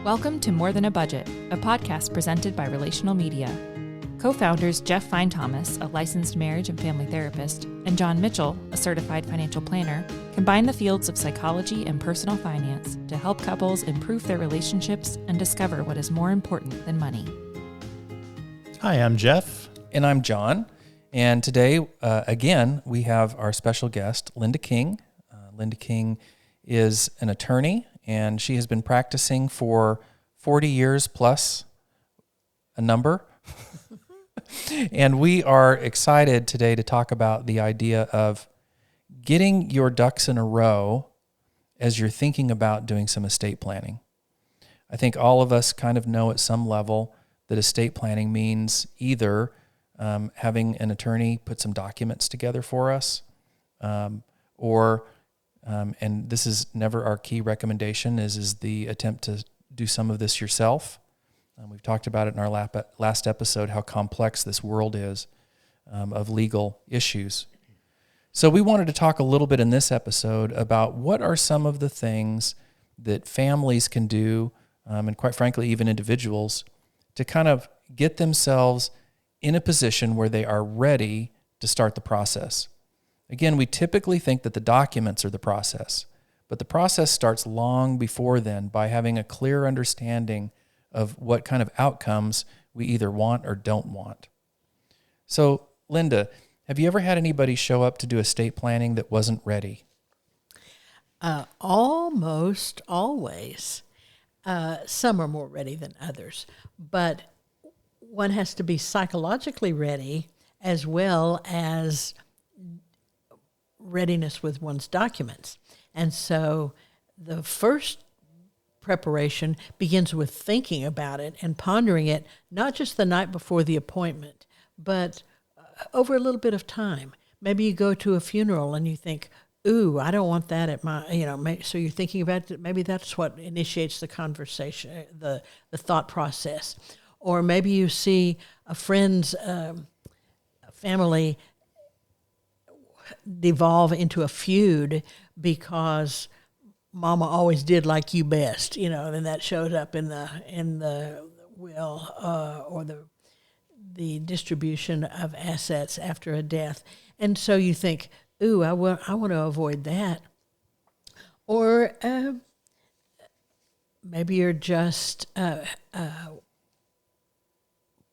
Welcome to More Than a Budget, a podcast presented by Relational Media. Co-founders Jeff Fine-Thomas, a licensed marriage and family therapist, and John Mitchell, a certified financial planner, combine the fields of psychology and personal finance to help couples improve their relationships and discover what is more important than money. Hi, I'm Jeff. And I'm John. And today, again, we have our special guest, Linda King. Linda King is an attorney, and she has been practicing for 40 years plus a number. And we are excited today to talk about the idea of getting your ducks in a row as you're thinking about doing some estate planning. I think all of us kind of know at some level that estate planning means either having an attorney put some documents together for us, or and this is never our key recommendation, is the attempt to do some of this yourself. We've talked about it in our last episode, how complex this world is of legal issues. So we wanted to talk a little bit in this episode about what are some of the things that families can do, and quite frankly, even individuals, to kind of get themselves in a position where they are ready to start the process. Again, we typically think that the documents are the process, but the process starts long before then by having a clear understanding of what kind of outcomes we either want or don't want. So, Linda, have you ever had anybody show up to do estate planning that wasn't ready? Almost always. Some are more ready than others, but one has to be psychologically ready as well as readiness with one's documents. And so the first preparation begins with thinking about it and pondering it, not just the night before the appointment, but over a little bit of time. Maybe you go to a funeral and you think, ooh, I don't want that at my, so you're thinking about it. Maybe that's what initiates the conversation, the thought process. Or maybe you see a friend's family devolve into a feud because Mama always did like you best, and that shows up in the will or the distribution of assets after a death. And so you think, ooh, I want to avoid that. Or maybe you're just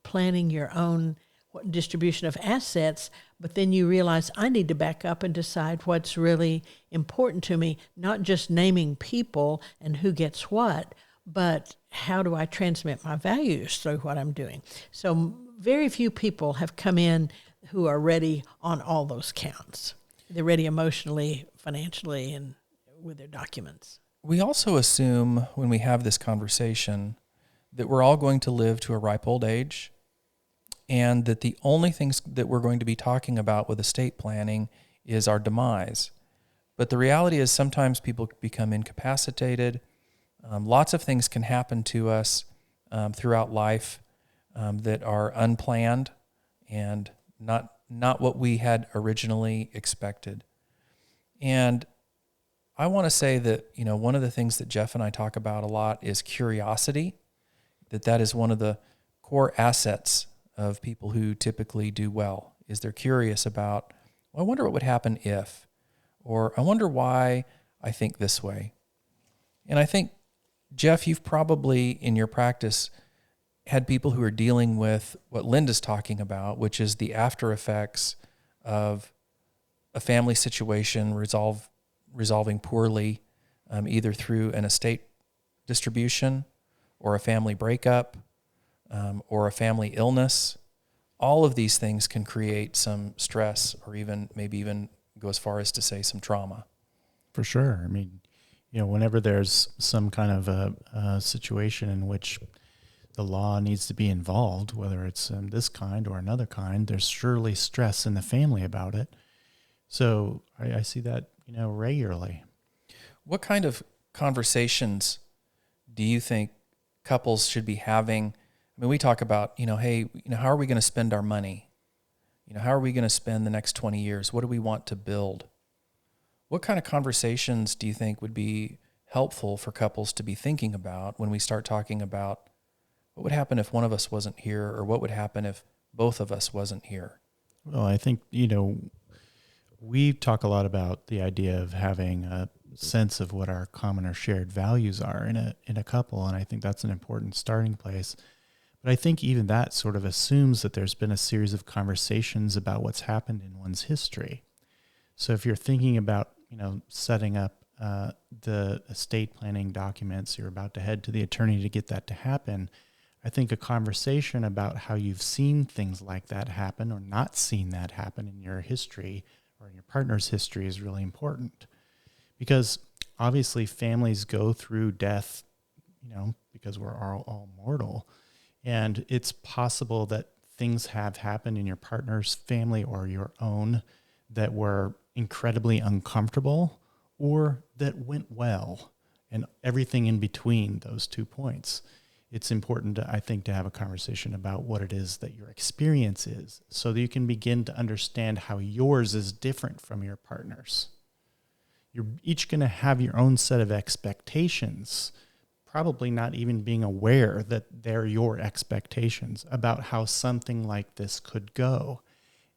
planning your own distribution of assets, but then you realize I need to back up and decide what's really important to me, not just naming people and who gets what, but how do I transmit my values through what I'm doing. So very few people have come in who are ready on all those counts. They're ready emotionally, financially, and with their documents. We also assume when we have this conversation that we're all going to live to a ripe old age, and that the only things that we're going to be talking about with estate planning is our demise. But the reality is sometimes people become incapacitated. Lots of things can happen to us throughout life that are unplanned and not what we had originally expected. And I want to say that, one of the things that Jeff and I talk about a lot is curiosity, that is one of the core assets of people who typically do well, is they're curious about, I wonder what would happen if, or I wonder why I think this way. And I think, Jeff, you've probably in your practice had people who are dealing with what Linda's talking about, which is the after effects of a family situation resolving poorly, either through an estate distribution or a family breakup, or a family illness. All of these things can create some stress, or maybe even go as far as to say some trauma. For sure. I mean, whenever there's some kind of a situation in which the law needs to be involved, whether it's this kind or another kind, there's surely stress in the family about it. So I see that, regularly. What kind of conversations do you think couples should be having? I mean, we talk about, hey, how are we going to spend our money? How are we going to spend the next 20 years? What do we want to build? What kind of conversations do you think would be helpful for couples to be thinking about when we start talking about what would happen if one of us wasn't here, or what would happen if both of us wasn't here? Well, I think, we talk a lot about the idea of having a sense of what our common or shared values are in a couple, and I think that's an important starting place. But I think even that sort of assumes that there's been a series of conversations about what's happened in one's history. So if you're thinking about, setting up the estate planning documents, you're about to head to the attorney to get that to happen, I think a conversation about how you've seen things like that happen or not seen that happen in your history or in your partner's history is really important. Because obviously families go through death, because we're all mortal. And it's possible that things have happened in your partner's family or your own that were incredibly uncomfortable or that went well, and everything in between those 2 points. It's important, I think, to have a conversation about what it is that your experience is so that you can begin to understand how yours is different from your partner's. You're each going to have your own set of expectations, probably not even being aware that they're your expectations about how something like this could go.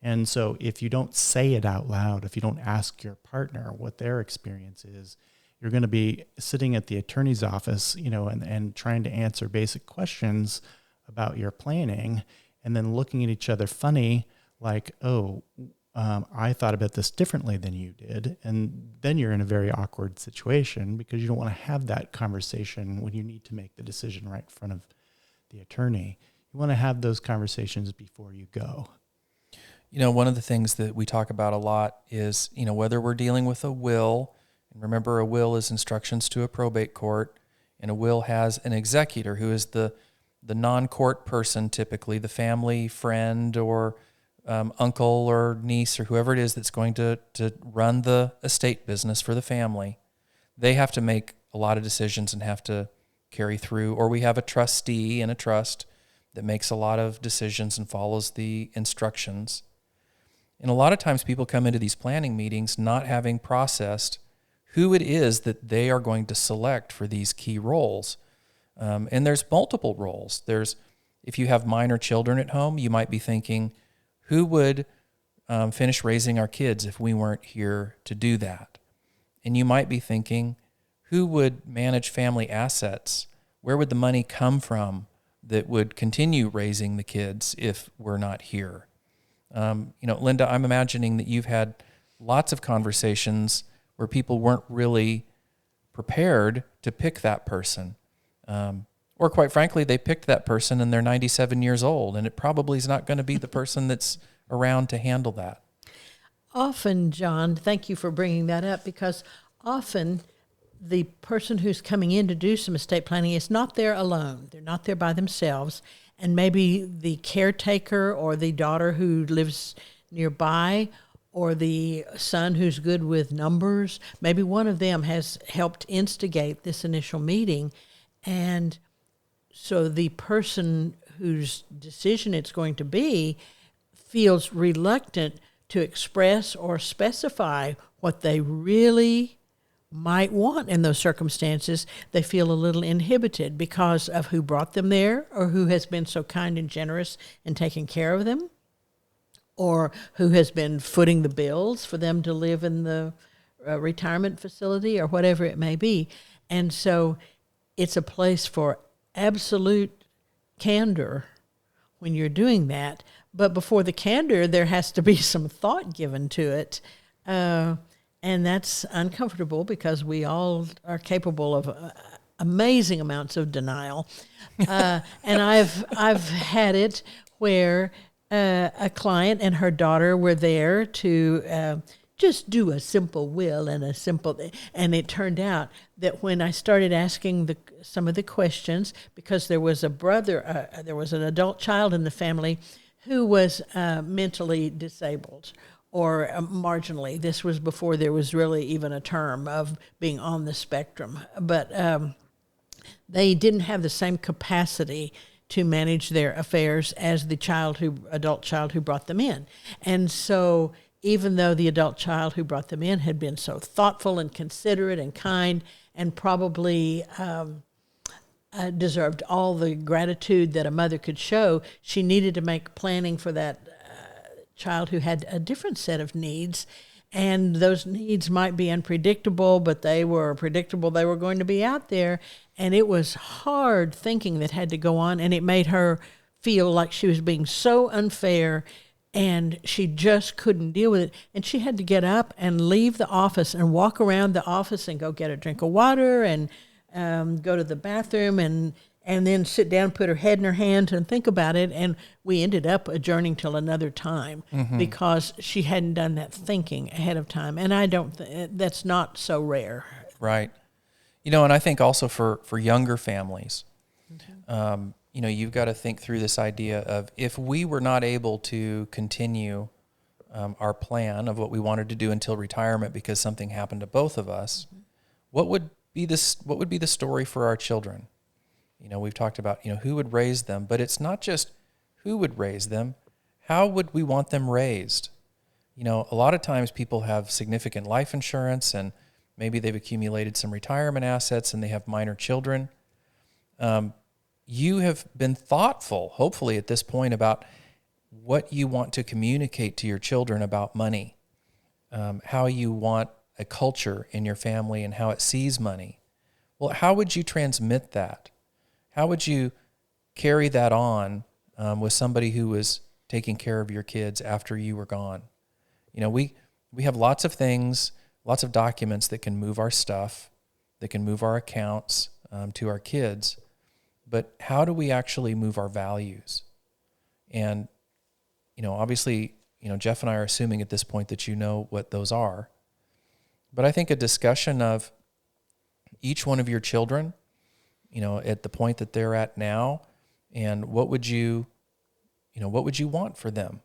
And so if you don't say it out loud, if you don't ask your partner what their experience is, you're going to be sitting at the attorney's office, and trying to answer basic questions about your planning, and then looking at each other funny, like, I thought about this differently than you did. And then you're in a very awkward situation because you don't want to have that conversation when you need to make the decision right in front of the attorney. You want to have those conversations before you go. One of the things that we talk about a lot is, whether we're dealing with a will, and remember, a will is instructions to a probate court, and a will has an executor who is the non-court person, typically the family, friend, or uncle or niece or whoever it is that's going to run the estate business for the family. They have to make a lot of decisions and have to carry through. Or we have a trustee in a trust that makes a lot of decisions and follows the instructions. And a lot of times people come into these planning meetings not having processed who it is that they are going to select for these key roles. And there's multiple roles. If you have minor children at home, you might be thinking, who would finish raising our kids if we weren't here to do that? And you might be thinking, who would manage family assets? Where would the money come from that would continue raising the kids if we're not here? Linda, I'm imagining that you've had lots of conversations where people weren't really prepared to pick that person. Or quite frankly, they picked that person and they're 97 years old, and it probably is not going to be the person that's around to handle that. Often, John, thank you for bringing that up, because often the person who's coming in to do some estate planning is not there alone. They're not there by themselves. And maybe the caretaker or the daughter who lives nearby or the son who's good with numbers, maybe one of them has helped instigate this initial meeting. And so the person whose decision it's going to be feels reluctant to express or specify what they really might want in those circumstances. They feel a little inhibited because of who brought them there, or who has been so kind and generous in taking care of them, or who has been footing the bills for them to live in the retirement facility, or whatever it may be. And so it's a place for absolute candor when you're doing that. But before the candor, there has to be some thought given to it. And that's uncomfortable because we all are capable of amazing amounts of denial. And I've had it where a client and her daughter were there to just do a simple will and and it turned out that when I started asking some of the questions, because there was there was an adult child in the family who was mentally disabled, or marginally. This was before there was really even a term of being on the spectrum. But they didn't have the same capacity to manage their affairs as the adult child who brought them in. And so even though the adult child who brought them in had been so thoughtful and considerate and kind and probably deserved all the gratitude that a mother could show, she needed to make planning for that child who had a different set of needs. And those needs might be unpredictable, but they were predictable. They were going to be out there. And it was hard thinking that had to go on. And it made her feel like she was being so unfair, and she just couldn't deal with it. And she had to get up and leave the office and walk around the office and go get a drink of water and go to the bathroom and then sit down, put her head in her hands and think about it. And we ended up adjourning till another time because she hadn't done that thinking ahead of time. And I don't, that's not so rare. Right. You know, and I think also for younger families, you know, you've got to think through this idea of if we were not able to continue our plan of what we wanted to do until retirement because something happened to both of us, what would be the story for our children? You know, we've talked about, you know, who would raise them, but it's not just who would raise them. How would we want them raised? You know, a lot of times people have significant life insurance and maybe they've accumulated some retirement assets and they have minor children. You have been thoughtful, hopefully at this point, about what you want to communicate to your children about money, how you want a culture in your family and how it sees money. Well, how would you transmit that? How would you carry that on with somebody who was taking care of your kids after you were gone? You know, we have lots of things, lots of documents that can move our stuff, that can move our accounts to our kids. But how do we actually move our values? And, you know, obviously, you know, Jeff and I are assuming at this point that you know what those are. But I think a discussion of each one of your children, you know, at the point that they're at now, and what would you want for them?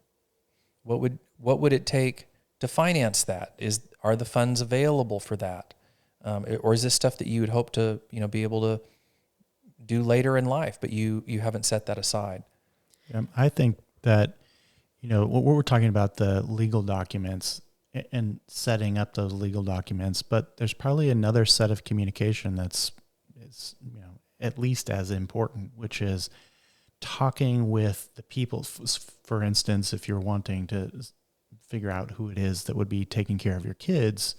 What would it take to finance that? Are the funds available for that? Or is this stuff that you would hope to, you know, be able to do later in life, but you haven't set that aside? I think that, you know, what we're talking about, the legal documents and setting up those legal documents, but there's probably another set of communication is, you know, at least as important, which is talking with the people. For instance, if you're wanting to figure out who it is that would be taking care of your kids,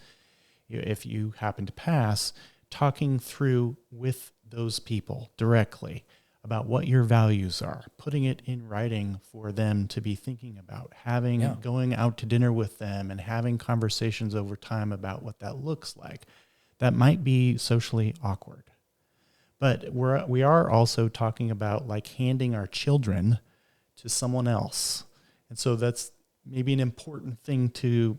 if you happen to pass, talking through with those people directly about what your values are, putting it in writing for them to be thinking about, going out to dinner with them and having conversations over time about what that looks like. That might be socially awkward. But we are also talking about like handing our children to someone else. And so that's maybe an important thing to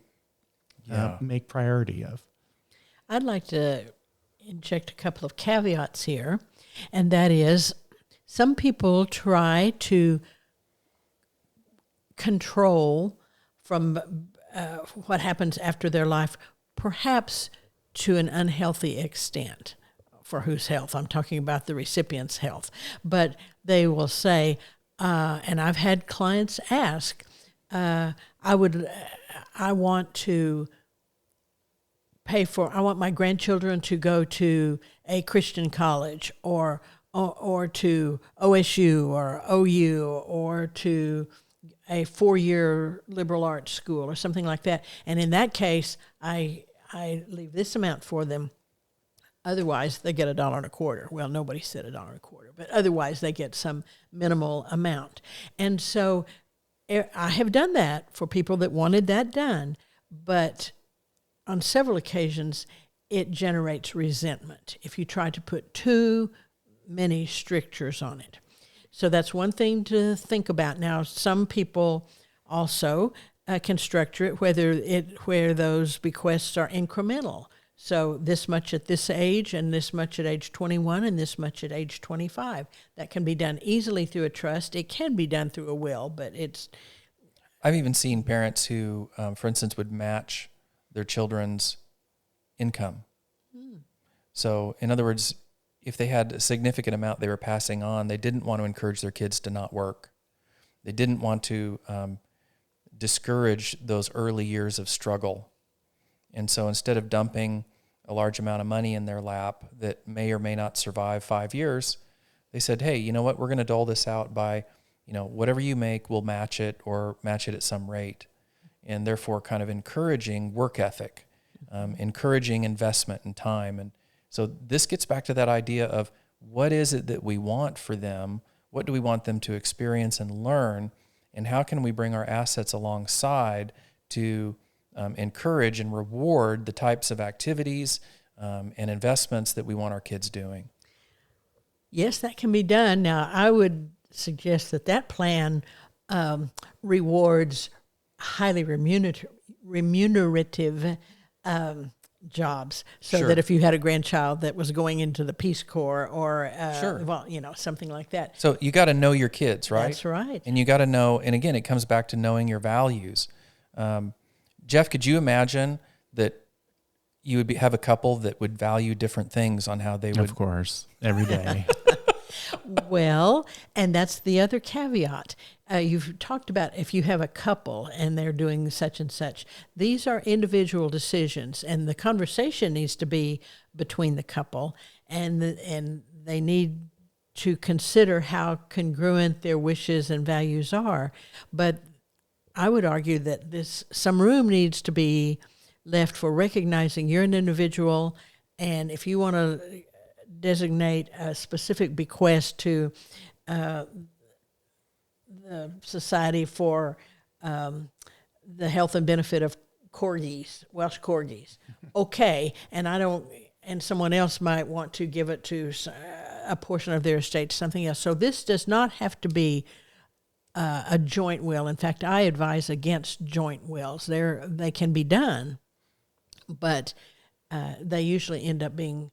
make priority of. I'd like to inject a couple of caveats here, and that is some people try to control from what happens after their life, perhaps to an unhealthy extent. For whose health? I'm talking about the recipient's health. But they will say, and I've had clients ask, I want to I want my grandchildren to go to a Christian college or to OSU or OU or to a 4-year liberal arts school or something like that. And in that case, I leave this amount for them. Otherwise, they get $1.25. Well, nobody said $1.25, but otherwise they get some minimal amount. And so I have done that for people that wanted that done, but on several occasions, it generates resentment if you try to put too many strictures on it. So that's one thing to think about. Now, some people also can structure it where those bequests are incremental. So this much at this age and this much at age 21 and this much at age 25. That can be done easily through a trust. It can be done through a will, but I've even seen parents who, for instance, would match their children's income. So in other words, if they had a significant amount they were passing on, they didn't want to encourage their kids to not work. They didn't want to discourage those early years of struggle. And so instead of dumping a large amount of money in their lap that may or may not survive 5 years, they said, hey, you know what, we're going to dole this out by, whatever you make, we'll match it or match it at some rate. And therefore kind of encouraging work ethic, encouraging investment and time. And so this gets back to that idea of what is it that we want for them? What do we want them to experience and learn? And how can we bring our assets alongside to encourage and reward the types of activities and investments that we want our kids doing? Yes, that can be done. Now, I would suggest that plan rewards highly remunerative jobs, so Sure. that if you had a grandchild that was going into the Peace Corps or Sure. something like that. So you got to know your kids, right? That's right. And you got to know, and again, it comes back to knowing your values. Jeff, could you imagine that you would have a couple that would value different things on how they would? Of course, every day. Well, and that's the other caveat. You've talked about if you have a couple and they're doing such and such. These are individual decisions, and the conversation needs to be between the couple, and they need to consider how congruent their wishes and values are. But I would argue that some room needs to be left for recognizing you're an individual, and if you want to designate a specific bequest to the Society for the Health and Benefit of Corgis, Welsh Corgis, okay, and someone else might want to give it to a portion of their estate to something else. So this does not have to be a joint will. In fact, I advise against joint wills. They can be done, but they usually end up being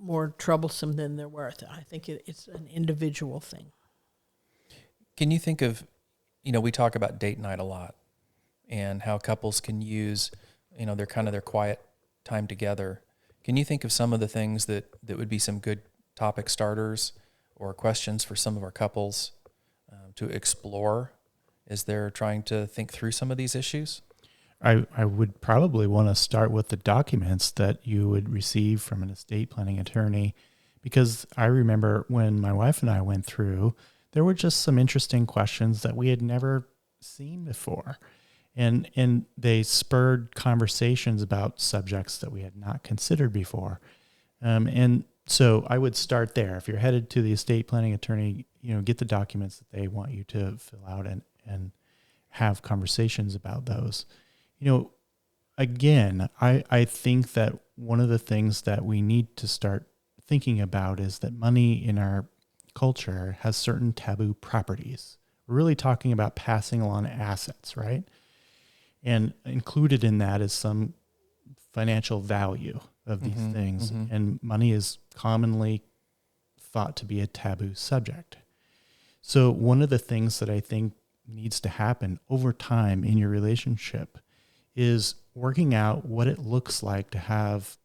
more troublesome than they're worth. I think it's an individual thing. Can you think of, we talk about date night a lot and how couples can use, their quiet time together. Can you think of some of the things that would be some good topic starters or questions for some of our couples to explore as they're trying to think through some of these issues? I would probably want to start with the documents that you would receive from an estate planning attorney, because I remember when my wife and I went through, there were just some interesting questions that we had never seen before. And they spurred conversations about subjects that we had not considered before. And so I would start there. If you're headed to the estate planning attorney, get the documents that they want you to fill out and have conversations about those. Again, I think that one of the things that we need to start thinking about is that money in our culture has certain taboo properties. We're really talking about passing along assets, right? And included in that is some financial value of these things. Mm-hmm. And money is commonly thought to be a taboo subject. So one of the things that I think needs to happen over time in your relationship is working out what it looks like to have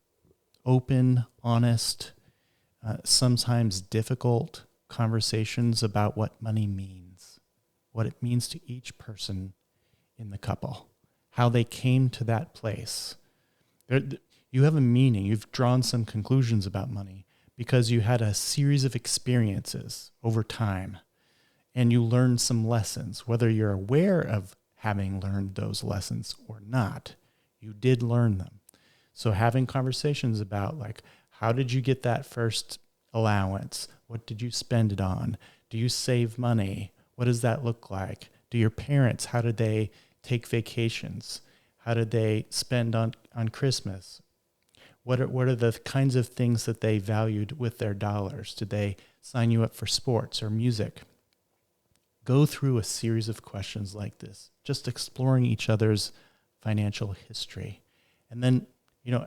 open, honest, sometimes difficult conversations about what money means, what it means to each person in the couple, how they came to that place. You have a meaning. You've drawn some conclusions about money because you had a series of experiences over time, and you learned some lessons, whether you're aware of having learned those lessons or not. You did learn them. So having conversations about, like, how did you get that first allowance? What did you spend it on? Do you save money? What does that look like? Do your parents, how did they take vacations? How did they spend on Christmas? What are the kinds of things that they valued with their dollars? Did they sign you up for sports or music? Go through a series of questions like this, just exploring each other's financial history. And then,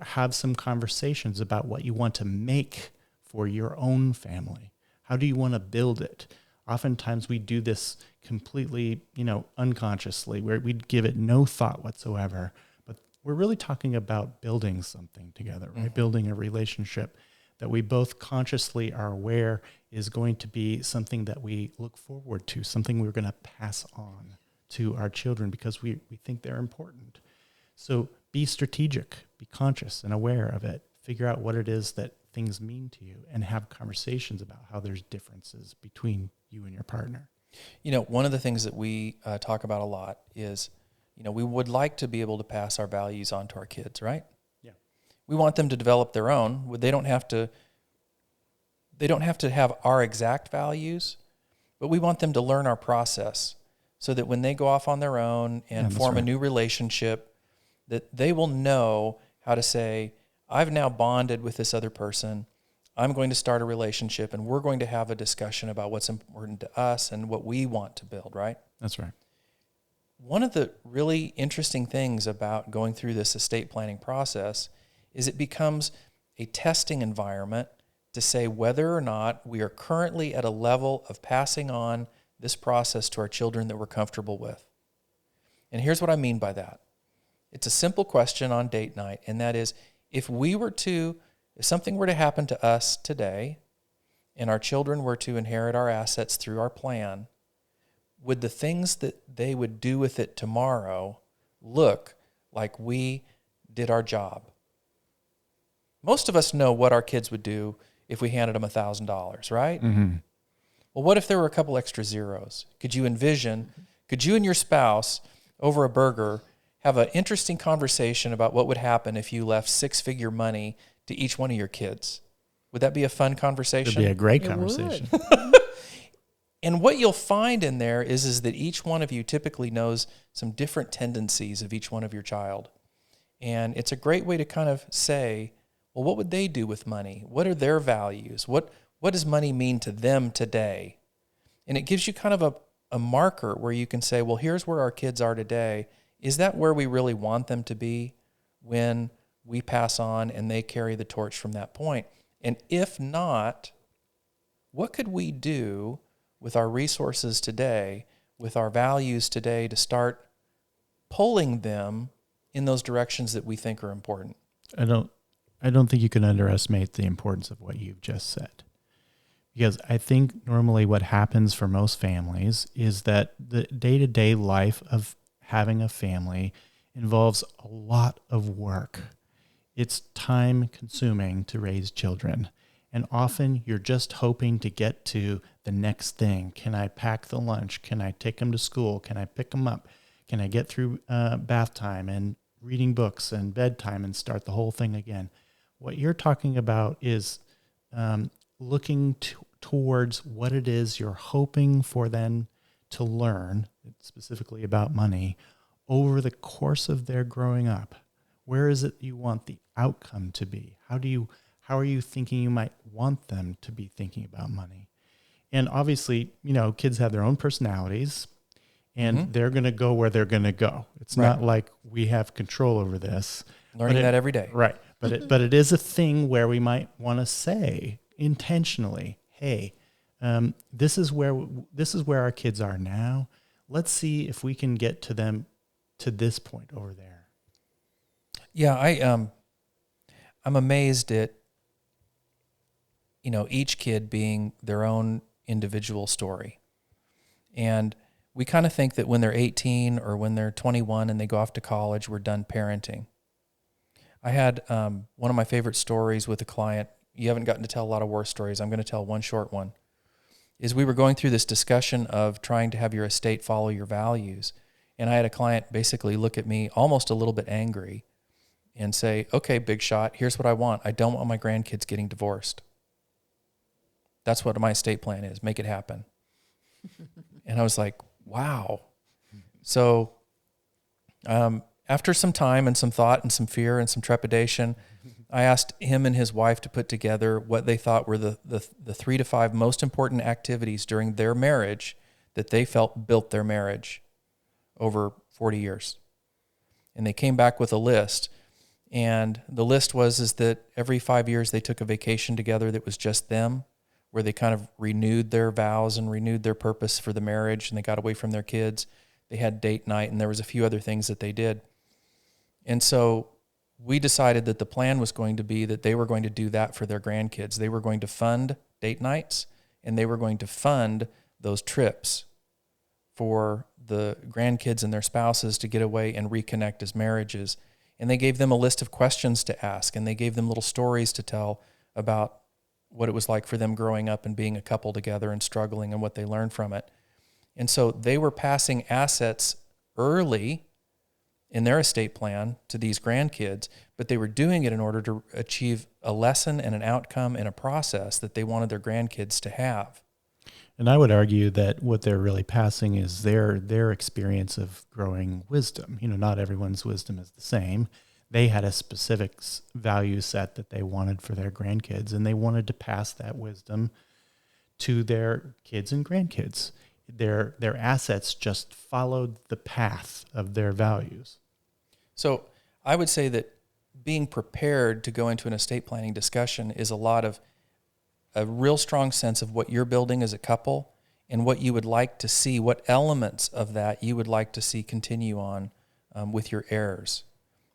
have some conversations about what you want to make for your own family. How do you want to build it? Oftentimes we do this completely, unconsciously, where we give it no thought whatsoever. But we're really talking about building something together, right? Mm-hmm. Building a relationship that we both consciously are aware is going to be something that we look forward to, something we're going to pass on to our children because we think they're important. So be strategic, be conscious and aware of it. Figure out what it is that things mean to you and have conversations about how there's differences between you and your partner. You know, one of the things that we talk about a lot is, you know, we would like to be able to pass our values on to our kids, right? Yeah. We want them to develop their own. They don't have to have our exact values, but we want them to learn our process so that when they go off on their own and form a new relationship, that they will know how to say, I've now bonded with this other person. I'm going to start a relationship and we're going to have a discussion about what's important to us and what we want to build, right? That's right. One of the really interesting things about going through this estate planning process is it becomes a testing environment to say whether or not we are currently at a level of passing on this process to our children that we're comfortable with. And here's what I mean by that. It's a simple question on date night, and that is, if something were to happen to us today and our children were to inherit our assets through our plan, would the things that they would do with it tomorrow look like we did our job? Most of us know what our kids would do if we handed them $1,000, right? Mm-hmm. Well, what if there were a couple extra zeros? Could you and your spouse over a burger have an interesting conversation about what would happen if you left six-figure money to each one of your kids? Would that be a fun conversation? It'd be a great conversation. And what you'll find in there is that each one of you typically knows some different tendencies of each one of your child. And it's a great way to kind of say, well, what would they do with money? What are their values? What does money mean to them today? And it gives you kind of a marker where you can say, well, here's where our kids are today. Is that where we really want them to be when we pass on and they carry the torch from that point? And if not, what could we do with our resources today, with our values today, to start pulling them in those directions that we think are important? I don't think you can underestimate the importance of what you've just said. Because I think normally what happens for most families is that the day-to-day life of having a family involves a lot of work. It's time consuming to raise children. And often you're just hoping to get to the next thing. Can I pack the lunch? Can I take them to school? Can I pick them up? Can I get through bath time and reading books and bedtime and start the whole thing again? What you're talking about is looking towards what it is you're hoping for them to learn, specifically about money, over the course of their growing up. Where is it you want the outcome to be? How are you thinking you might want them to be thinking about money? And obviously, kids have their own personalities, and they're going to go where they're going to go. It's not like we have control over this. Learning that every day. Right. But it is a thing where we might want to say intentionally, hey, this is where our kids are now. Let's see if we can get to them to this point over there. Yeah, I'm amazed at each kid being their own individual story. And we kind of think that when they're 18 or when they're 21 and they go off to college, we're done parenting. I had one of my favorite stories with a client. You haven't gotten to tell a lot of war stories. I'm going to tell one short one. Is we were going through this discussion of trying to have your estate follow your values. And I had a client basically look at me almost a little bit angry and say, okay, big shot, here's what I want. I don't want my grandkids getting divorced. That's what my estate plan is. Make it happen. And I was like, wow. So after some time and some thought and some fear and some trepidation, I asked him and his wife to put together what they thought were the 3 to 5 most important activities during their marriage that they felt built their marriage over 40 years. And they came back with a list. And the list is that every 5 years they took a vacation together that was just them, where they kind of renewed their vows and renewed their purpose for the marriage, and they got away from their kids. They had date night, and there was a few other things that they did. And so we decided that the plan was going to be that they were going to do that for their grandkids. They were going to fund date nights, and they were going to fund those trips for the grandkids and their spouses to get away and reconnect as marriages. And they gave them a list of questions to ask, and they gave them little stories to tell about what it was like for them growing up and being a couple together and struggling and what they learned from it. And so they were passing assets early in their estate plan to these grandkids, but they were doing it in order to achieve a lesson and an outcome and a process that they wanted their grandkids to have. And I would argue that what they're really passing is their experience of growing wisdom. Not everyone's wisdom is the same. They had a specific value set that they wanted for their grandkids, and they wanted to pass that wisdom to their kids and grandkids. Their assets just followed the path of their values. So I would say that being prepared to go into an estate planning discussion is a real strong sense of what you're building as a couple and what you would like to see, what elements of that you would like to see continue on with your heirs.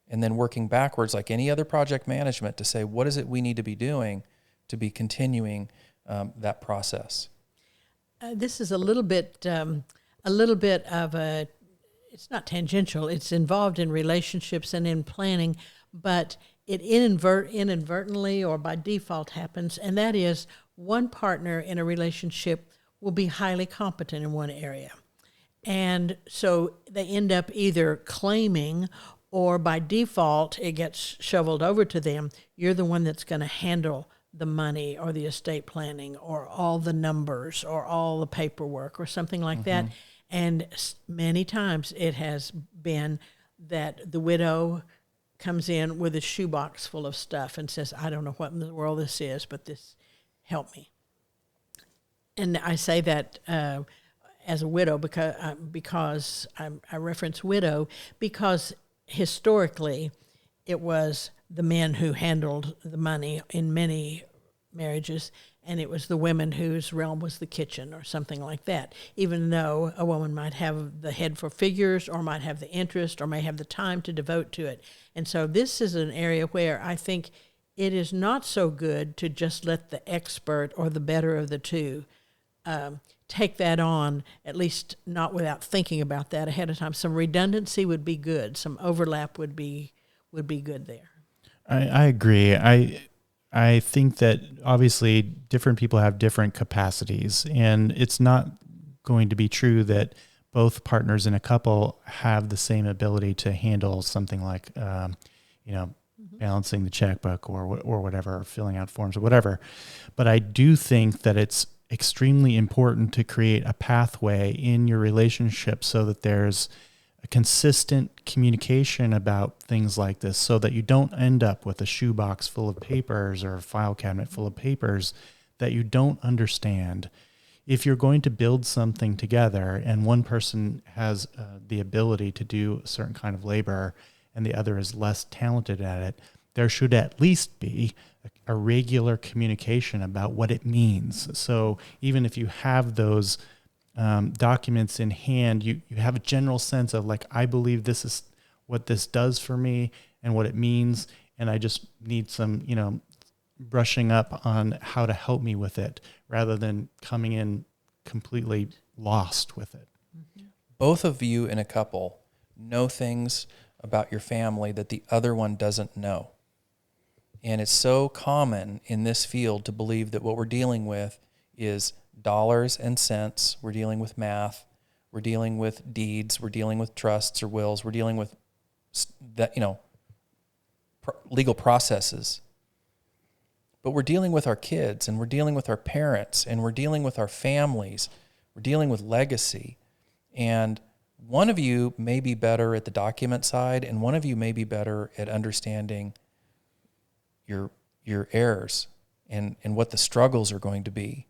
And then working backwards, like any other project management, to say, what is it we need to be doing to be continuing that process? This is a little bit of a, it's not tangential, it's involved in relationships and in planning, but it inadvertently or by default happens, and that is one partner in a relationship will be highly competent in one area. And so they end up either claiming, or by default it gets shoveled over to them, you're the one that's going to handle the money or the estate planning or all the numbers or all the paperwork or something like that. And many times it has been that the widow comes in with a shoebox full of stuff and says, I don't know what in the world this is, but this, help me. And I say that as a widow because I reference widow because historically it was the men who handled the money in many marriages, and it was the women whose realm was the kitchen or something like that, even though a woman might have the head for figures or might have the interest or may have the time to devote to it. And so this is an area where I think it is not so good to just let the expert or the better of the two take that on, at least not without thinking about that ahead of time. Some redundancy would be good. Some overlap would be good there. I agree. I think that obviously different people have different capacities, and it's not going to be true that both partners in a couple have the same ability to handle something like, balancing the checkbook or whatever, or filling out forms or whatever. But I do think that it's extremely important to create a pathway in your relationship so that there's a consistent communication about things like this, so that you don't end up with a shoebox full of papers or a file cabinet full of papers that you don't understand. If you're going to build something together and one person has the ability to do a certain kind of labor and the other is less talented at it, there should at least be a regular communication about what it means. So even if you have those documents in hand, you have a general sense of like, I believe this is what this does for me and what it means, and I just need some, brushing up on how to help me with it, rather than coming in completely lost with it. Both of you in a couple know things about your family that the other one doesn't know. And it's so common in this field to believe that what we're dealing with is dollars and cents. We're dealing with math. We're dealing with deeds. We're dealing with trusts or wills. We're dealing with that, legal processes. But we're dealing with our kids, and we're dealing with our parents, and we're dealing with our families. We're dealing with legacy. And one of you may be better at the document side, and one of you may be better at understanding your heirs and what the struggles are going to be.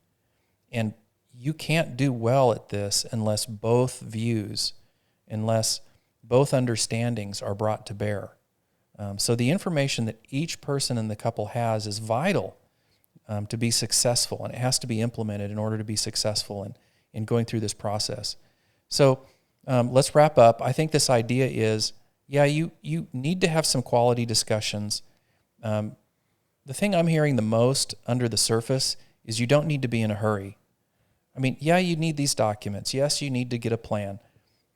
And you can't do well at this unless both views, unless both understandings are brought to bear. So the information that each person in the couple has is vital to be successful, and it has to be implemented in order to be successful in going through this process. So let's wrap up. I think this idea is, you need to have some quality discussions. The thing I'm hearing the most under the surface is you don't need to be in a hurry. I mean, yeah, you need these documents. Yes, you need to get a plan.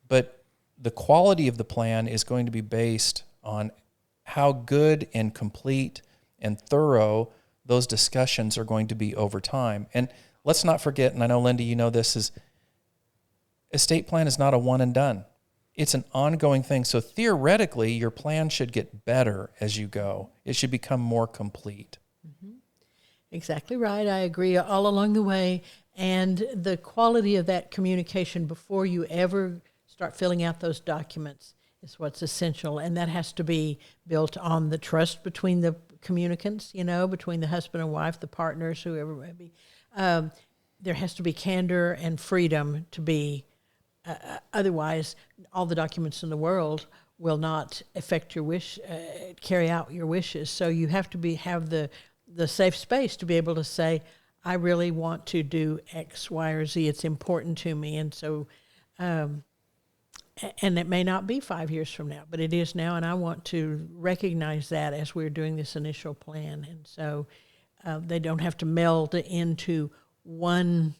But the quality of the plan is going to be based on how good and complete and thorough those discussions are going to be over time. And let's not forget, and I know, Linda, you know this, is estate plan is not a one and done. It's an ongoing thing. So theoretically, your plan should get better as you go. It should become more complete. Mm-hmm. Exactly right. I agree all along the way. And the quality of that communication before you ever start filling out those documents is what's essential. And that has to be built on the trust between the communicants, between the husband and wife, the partners, whoever it may be. There has to be candor and freedom to be, otherwise all the documents in the world will not affect your wish, carry out your wishes. So you have to have the safe space to be able to say, I really want to do X, Y, or Z. It's important to me. And so, and it may not be 5 years from now, but it is now. And I want to recognize that as we're doing this initial plan. And so they don't have to meld into one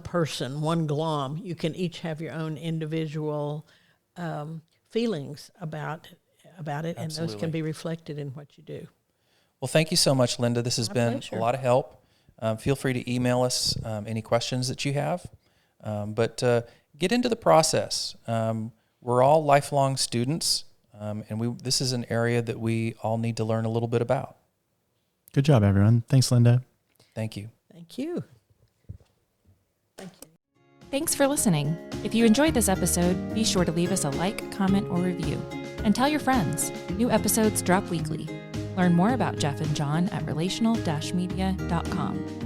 person, one glom. You can each have your own individual feelings about it. Absolutely. And those can be reflected in what you do. Well, thank you so much, Linda. This has been pleasure. a lot of help. Feel free to email us any questions that you have. But get into the process. We're all lifelong students, and this is an area that we all need to learn a little bit about. Good job, everyone. Thanks, Linda. Thank you. Thank you. Thank you. Thanks for listening. If you enjoyed this episode, be sure to leave us a like, comment, or review. And tell your friends. New episodes drop weekly. Learn more about Jeff and John at relational-media.com.